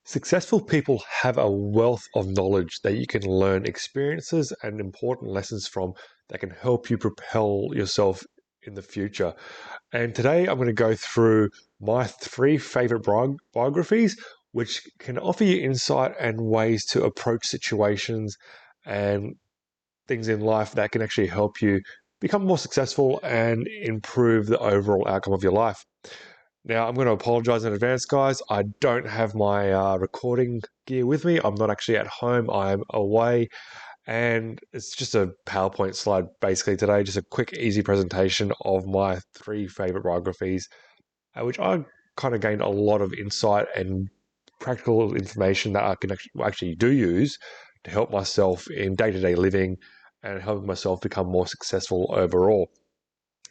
Successful people have a wealth of knowledge that you can learn experiences and important lessons from that can help you propel yourself in the future. And today I'm going to go through my three favorite biographies, which can offer you insight and ways to approach situations and things in life that can actually help you become more successful and improve the overall outcome of your life. Now, I'm going to apologize in advance, guys. I don't have my recording gear with me. I'm not actually at home. I'm away. And it's just a PowerPoint slide basically today, just a quick, easy presentation of my three favorite biographies, which I kind of gained a lot of insight and practical information that I can actually do use to help myself in day to day living and helping myself become more successful overall.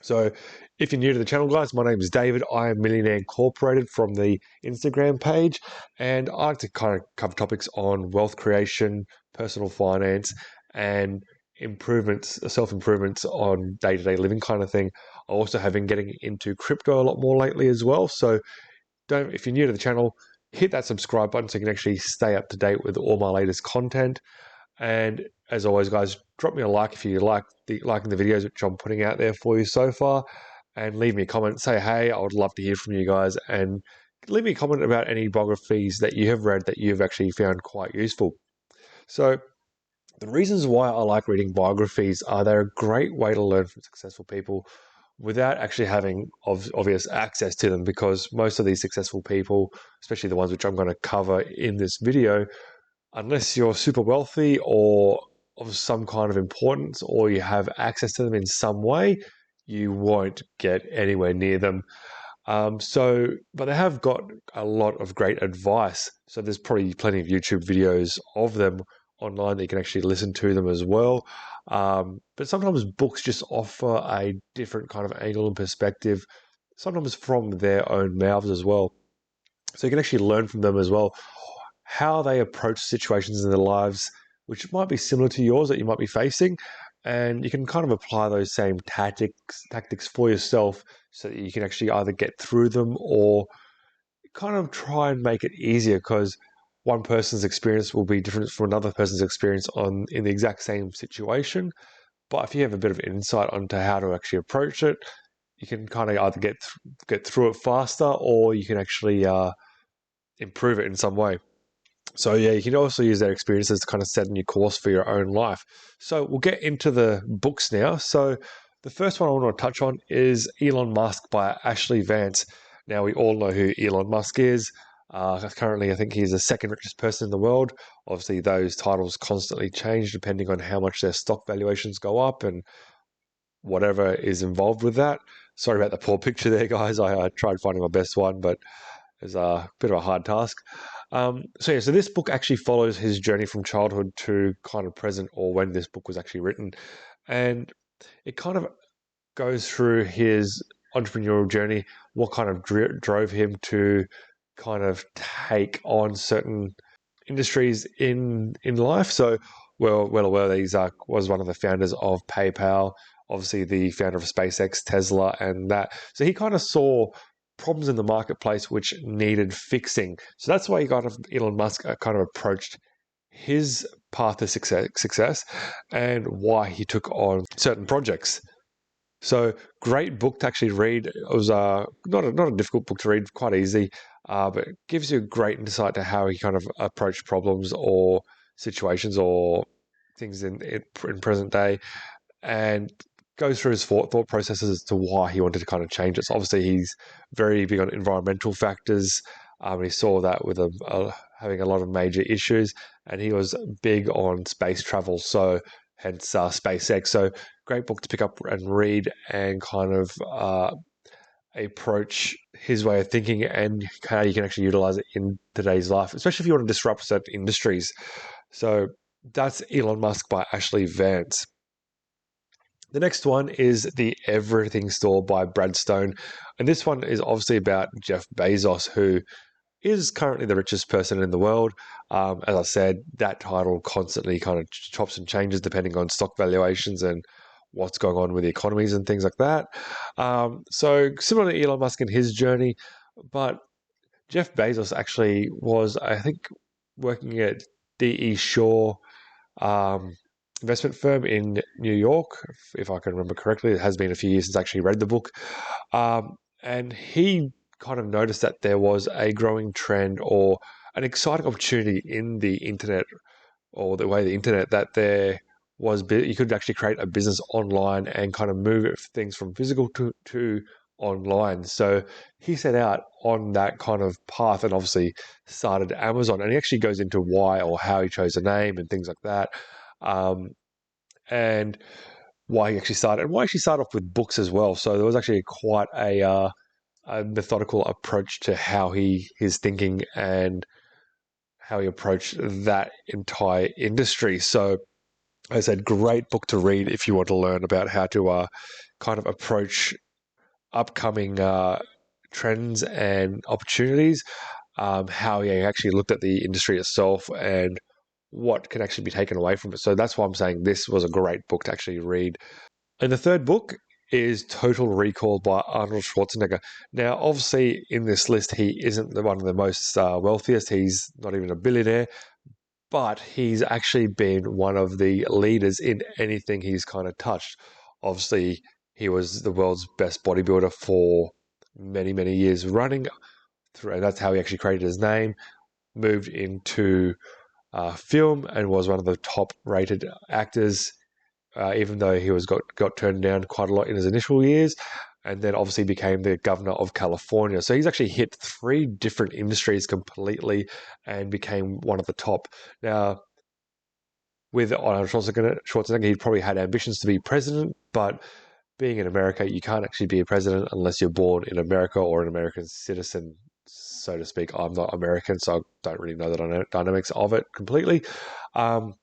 So, if you're new to the channel, guys, my name is David. I am Millionaire Incorporated from the Instagram page, and I like to kind of cover topics on wealth creation, personal finance, and improvements, self improvements on day to day living kind of thing. I also have been getting into crypto a lot more lately as well. So, if you're new to the channel, hit that subscribe button so you can actually stay up to date with all my latest content. And as always, guys, drop me a like if you liking the videos which I'm putting out there for you so far, and leave me a comment. Say hey, I would love to hear from you guys, and leave me a comment about any biographies that you have read that you've actually found quite useful. So the reasons why I like reading biographies are they're a great way to learn from successful people without actually having obvious access to them, because most of these successful people, especially the ones which I'm going to cover in this video, unless you're super wealthy or of some kind of importance, or you have access to them in some way, you won't get anywhere near them. But they have got a lot of great advice. So there's probably plenty of YouTube videos of them online that you can actually listen to them as well. But sometimes books just offer a different kind of angle and perspective, sometimes from their own mouths as well. So you can actually learn from them as well how they approach situations in their lives, which might be similar to yours that you might be facing. And you can kind of apply those same tactics for yourself so that you can actually either get through them or kind of try and make it easier, because one person's experience will be different from another person's experience in the exact same situation. But if you have a bit of insight onto how to actually approach it, you can kind of either get through it faster, or you can actually improve it in some way. So yeah, you can also use their experiences to kind of set a new course for your own life. So we'll get into the books now. So the first one I want to touch on is Elon Musk by Ashlee Vance. Now we all know who Elon Musk is. Currently, I think he's the second richest person in the world. Obviously, those titles constantly change depending on how much their stock valuations go up and whatever is involved with that. Sorry about the poor picture there, guys. I tried finding my best one, but it's a bit of a hard task. So this book actually follows his journey from childhood to kind of present, or when this book was actually written. And it kind of goes through his entrepreneurial journey, what kind of drove him to kind of take on certain industries in life. So well aware that he was one of the founders of PayPal, obviously the founder of SpaceX, Tesla, and that. So he kind of saw problems in the marketplace which needed fixing. So that's why Elon Musk kind of approached his path to success and why he took on certain projects. So great book to actually read. It was not a difficult book to read, quite easy, but it gives you a great insight to how he kind of approached problems or situations or things in present day, and goes through his thought processes as to why he wanted to kind of change it. So obviously he's very big on environmental factors. He saw that with having a lot of major issues, and he was big on space travel. So hence SpaceX. So great book to pick up and read, and kind of approach his way of thinking and how you can actually utilize it in today's life, especially if you want to disrupt certain industries. So that's Elon Musk by Ashlee Vance. The next one is The Everything Store by Brad Stone. And this one is obviously about Jeff Bezos, who is currently the richest person in the world. As I said, that title constantly kind of chops and changes depending on stock valuations and what's going on with the economies and things like that. So similar to Elon Musk in his journey, but Jeff Bezos actually was, I think, working at D.E. Shaw um, investment firm in New York, if I can remember correctly. It has been a few years since I actually read the book. And he kind of noticed that there was a growing trend or an exciting opportunity in the internet, or the way the internet, that there was you could actually create a business online and kind of move things from physical to online. So he set out on that kind of path and obviously started Amazon. And he actually goes into why or how he chose the name and things like that. Um, and why he actually started, and why he actually started off with books as well. So there was actually quite a methodical approach to how his thinking and how he approached that entire industry. So I said, great book to read if you want to learn about how to kind of approach upcoming trends and opportunities. How he actually looked at the industry itself and what can actually be taken away from it. So that's why I'm saying this was a great book to actually read. And the third book is Total Recall by Arnold Schwarzenegger. Now, obviously, in this list, he isn't one of the most wealthiest. He's not even a billionaire, but he's actually been one of the leaders in anything he's kind of touched. Obviously, he was the world's best bodybuilder for many, many years running, and that's how he actually created his name. Moved into film and was one of the top rated actors, even though he got turned down quite a lot in his initial years, and then obviously became the governor of California. So he's actually hit three different industries completely and became one of the top. Now, with Arnold Schwarzenegger, he probably had ambitions to be president, but being in America, you can't actually be a president unless you're born in America or an American citizen, so to speak. I'm not American, so I don't really know the dynamics of it completely. But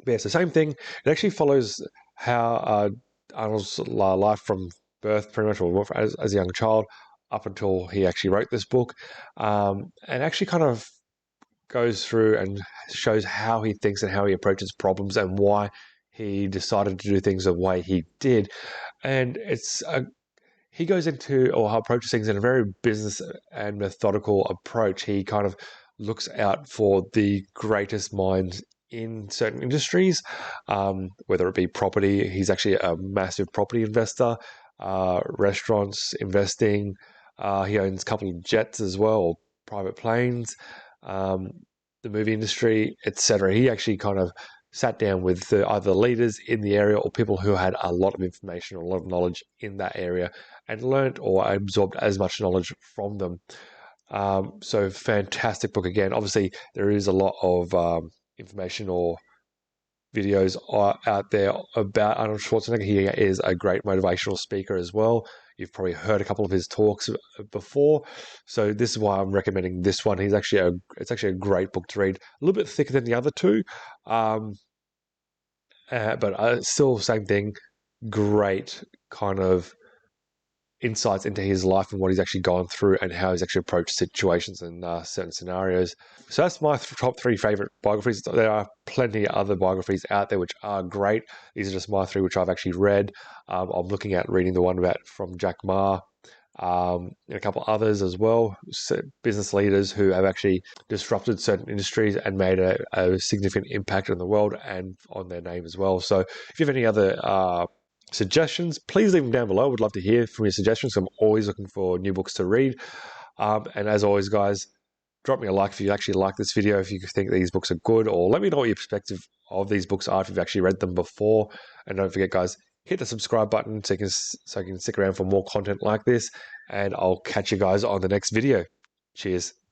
yeah, it's the same thing. It actually follows how Arnold's life from birth, pretty much, or as a young child, up until he actually wrote this book, and actually kind of goes through and shows how he thinks and how he approaches problems and why he decided to do things the way he did. And he goes into or approaches things in a very business and methodical approach. He kind of looks out for the greatest minds in certain industries, whether it be property. He's actually a massive property investor, restaurants, investing. He owns a couple of jets as well, or private planes, um, the movie industry, etc. He actually kind of sat down with either leaders in the area or people who had a lot of information or a lot of knowledge in that area and learnt or absorbed as much knowledge from them. So fantastic book again. Obviously, there is a lot of information or videos out there about Arnold Schwarzenegger. He is a great motivational speaker as well. You've probably heard a couple of his talks before, so this is why I'm recommending this one. It's actually a great book to read. A little bit thicker than the other two, um, but still same thing. Great kind of insights into his life and what he's actually gone through and how he's actually approached situations and certain scenarios. So that's my top three favorite biographies. There are plenty of other biographies out there which are great. These are just my three which I've actually read. I'm looking at reading the one about from Jack Ma, and a couple others as well, business leaders who have actually disrupted certain industries and made a significant impact on the world and on their name as well. So if you have any other suggestions, please leave them down below. I would love to hear from your suggestions. I'm always looking for new books to read. And as always, guys, drop me a like if you actually like this video, if you think these books are good, or let me know what your perspective of these books are if you've actually read them before. And don't forget, guys, hit the subscribe button so you can stick around for more content like this. And I'll catch you guys on the next video. Cheers.